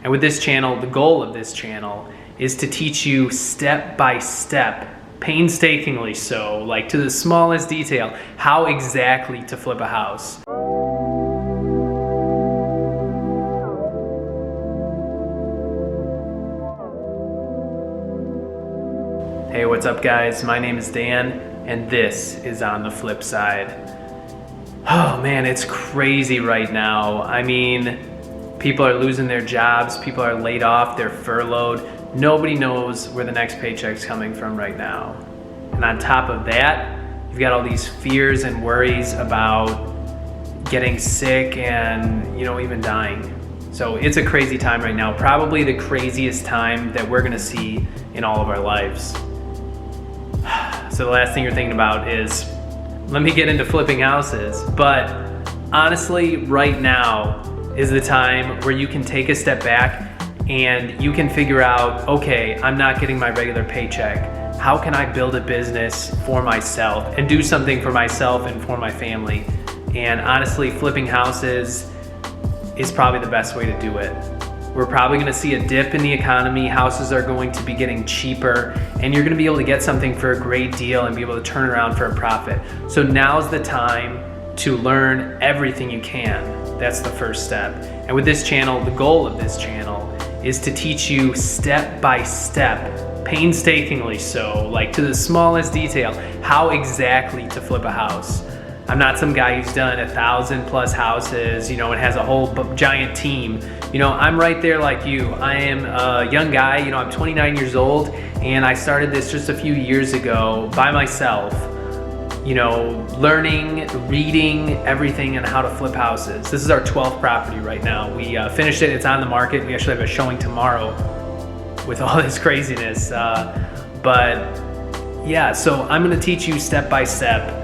And with this channel, the goal of this channel is to teach you step by step, painstakingly so, like to the smallest detail, how exactly to flip a house. Hey, what's up guys? My name is Dan, and this is On the Flip Side. Oh man, it's crazy right now. I mean, people are losing their jobs, people are laid off, they're furloughed. Nobody knows where the next paycheck's coming from right now. And on top of that, you've got all these fears and worries about getting sick and, even dying. So it's a crazy time right now, probably the craziest time that we're gonna see in all of our lives. So the last thing you're thinking about is, let me get into flipping houses. But honestly, right now is the time where you can take a step back and you can figure out, okay, I'm not getting my regular paycheck. How can I build a business for myself and do something for myself and for my family? And honestly, flipping houses is probably the best way to do it. We're probably gonna see a dip in the economy. Houses are going to be getting cheaper, and you're gonna be able to get something for a great deal and be able to turn around for a profit. So now's the time to learn everything you can. That's the first step. And with this channel, the goal of this channel is to teach you step by step, painstakingly so, like to the smallest detail, how exactly to flip a house. I'm not some guy who's done 1,000+ houses, and has a whole giant team. I'm right there like you. I am a young guy, I'm 29 years old, and I started this just a few years ago by myself. Learning, reading everything on how to flip houses. This is our 12th property right now. We finished it, it's on the market. We actually have a showing tomorrow with all this craziness. But yeah, so I'm gonna teach you step by step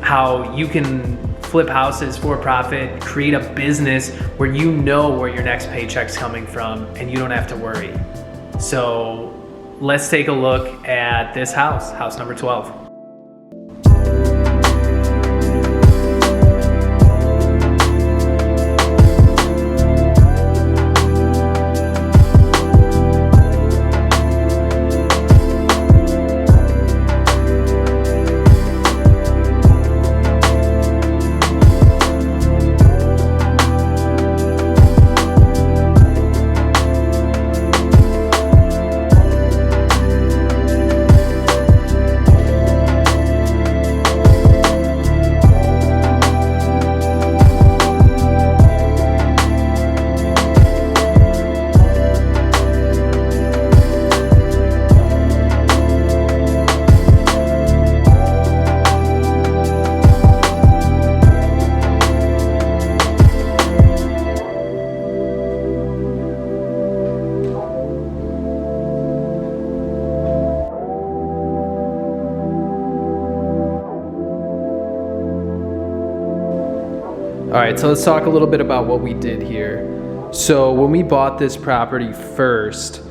how you can flip houses for profit, create a business where you know where your next paycheck's coming from and you don't have to worry. So let's take a look at this house number 12. All right, so let's talk a little bit about what we did here. So when we bought this property first,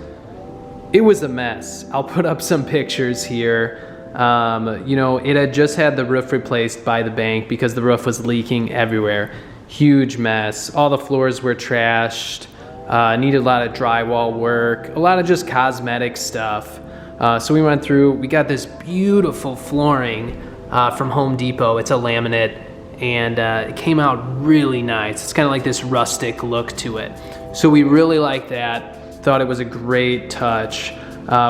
it was a mess. I'll put up some pictures here. It had just had the roof replaced by the bank because the roof was leaking everywhere. Huge mess. All the floors were trashed. Needed a lot of drywall work, a lot of just cosmetic stuff. So we went through, we got this beautiful flooring from Home Depot. It's a laminate. And it came out really nice. It's kind of like this rustic look to it. So we really liked that, thought it was a great touch.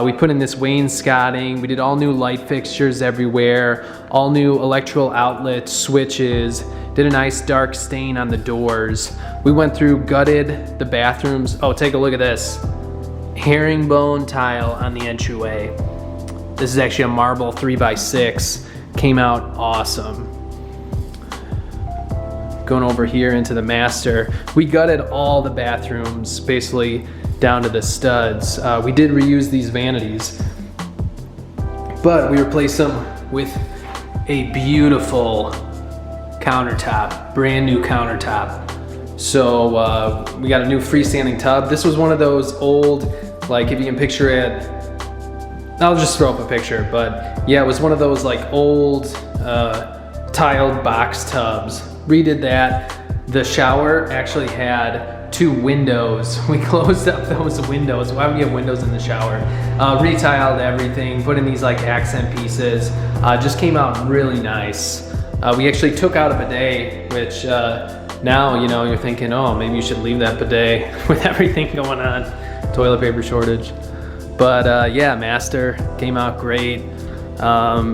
We put in this wainscoting, we did all new light fixtures everywhere, all new electrical outlet switches, did a nice dark stain on the doors. We went through, gutted the bathrooms. Oh, take a look at this. Herringbone tile on the entryway. This is actually a marble 3x6. Came out awesome. Going over here into the master, we gutted all the bathrooms basically down to the studs. We did reuse these vanities, but we replaced them with a beautiful countertop, brand new countertop. So we got a new freestanding tub. This was one of those old, like if you can picture it, I'll just throw up a picture, but yeah, it was one of those like old tiled box tubs. Redid that. The shower actually had 2 windows. We closed up those windows. Why would you have windows in the shower? Retiled everything, put in these like accent pieces. Just came out really nice. We actually took out a bidet, which now, you know, you're thinking, oh, maybe you should leave that bidet with everything going on, toilet paper shortage. But yeah, master came out great.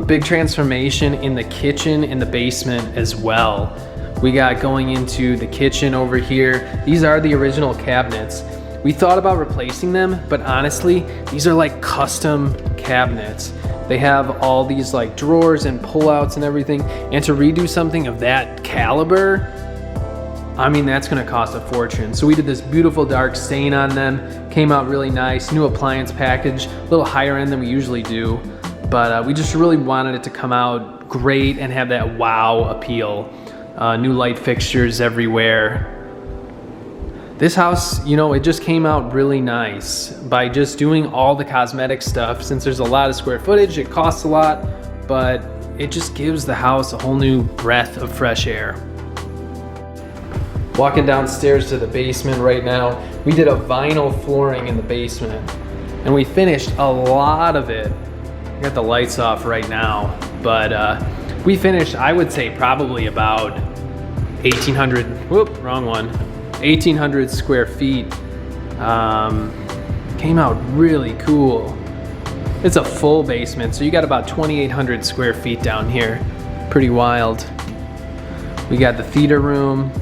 Big transformation in the kitchen, in the basement as well. We got going into the kitchen over here. These are the original cabinets. We thought about replacing them, but honestly, these are like custom cabinets. They have all these like drawers and pullouts and everything. And to redo something of that caliber, I mean, that's gonna cost a fortune. So we did this beautiful dark stain on them. Came out really nice. New appliance package, a little higher end than we usually do. But we just really wanted it to come out great and have that wow appeal. New light fixtures everywhere. This house, you know, it just came out really nice by just doing all the cosmetic stuff. Since there's a lot of square footage, it costs a lot, but it just gives the house a whole new breath of fresh air. Walking downstairs to the basement right now, we did a vinyl flooring in the basement and we finished a lot of it. I got the lights off right now, but we finished, I would say, probably about 1,800, whoop, wrong one, 1,800 square feet. Came out really cool. It's a full basement, so you got about 2,800 square feet down here. Pretty wild. We got the theater room.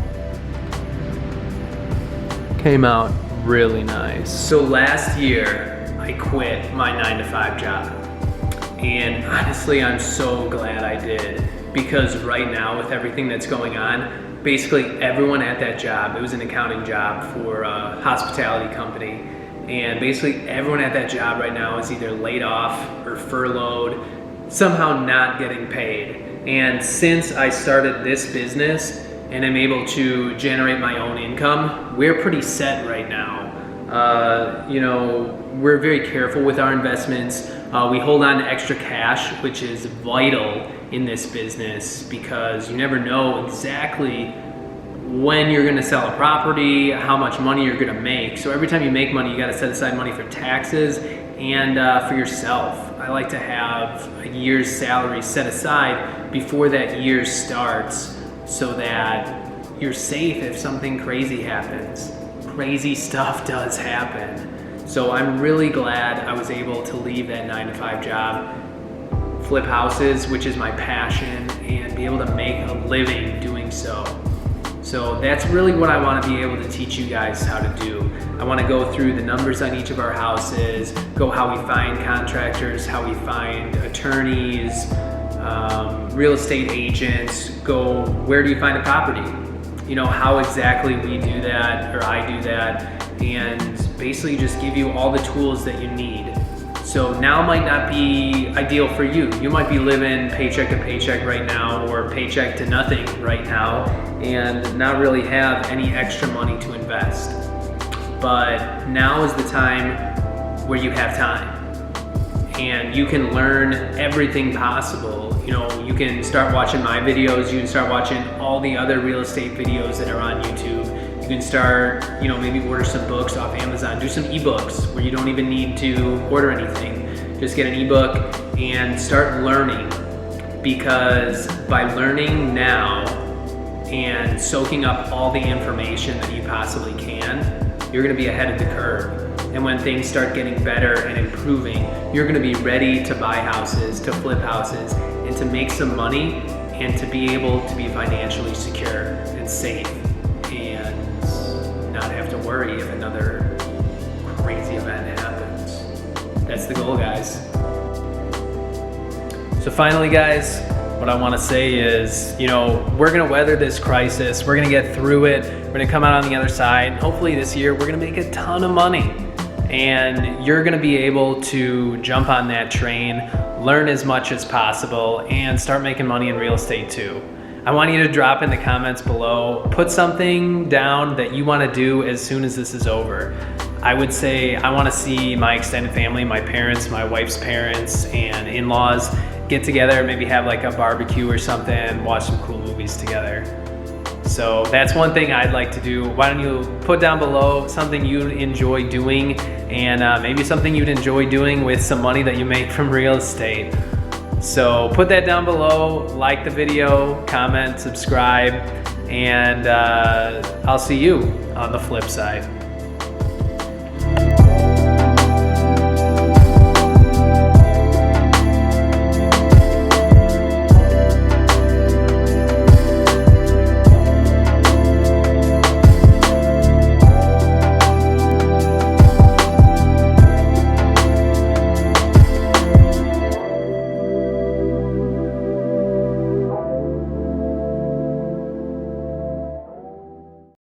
Came out really nice. So last year, I quit my 9-to-5 job. And honestly, I'm so glad I did, because right now with everything that's going on, basically everyone at that job, it was an accounting job for a hospitality company, and basically everyone at that job right now is either laid off or furloughed, somehow not getting paid. And since I started this business and I'm able to generate my own income, we're pretty set right now. You know, we're very careful with our investments. We hold on to extra cash, which is vital in this business because you never know exactly when you're gonna sell a property, how much money you're gonna make. So every time you make money, you gotta set aside money for taxes and for yourself. I like to have a year's salary set aside before that year starts so that you're safe if something crazy happens. Crazy stuff does happen. So I'm really glad I was able to leave that 9-to-5 job, flip houses, which is my passion, and be able to make a living doing so. So that's really what I want to be able to teach you guys how to do. I want to go through the numbers on each of our houses, go how we find contractors, how we find attorneys, real estate agents, go where do you find a property? You know, how exactly we do that, or I do that, and basically just give you all the tools that you need. So now might not be ideal for you. You might be living paycheck to paycheck right now, or paycheck to nothing right now, and not really have any extra money to invest. But now is the time where you have time and you can learn everything possible. You know, you can start watching my videos, you can start watching all the other real estate videos that are on YouTube. You can start, you know, maybe order some books off Amazon, do some ebooks where you don't even need to order anything. Just get an ebook and start learning, because by learning now and soaking up all the information that you possibly can, you're gonna be ahead of the curve. And when things start getting better and improving, you're gonna be ready to buy houses, to flip houses, and to make some money, and to be able to be financially secure and safe and not have to worry if another crazy event happens. That's the goal, guys. So finally, guys, what I want to say is, you know, we're going to weather this crisis. We're going to get through it. We're going to come out on the other side. Hopefully this year, we're going to make a ton of money. And you're going to be able to jump on that train, learn as much as possible, and start making money in real estate too. I want you to drop in the comments below, put something down that you want to do as soon as this is over. I would say I want to see my extended family, my parents, my wife's parents, and in-laws get together, maybe have like a barbecue or something, watch some cool movies together. So that's one thing I'd like to do. Why don't you put down below something you enjoy doing, and maybe something you'd enjoy doing with some money that you make from real estate. So put that down below, like the video, comment, subscribe, and I'll see you on the flip side.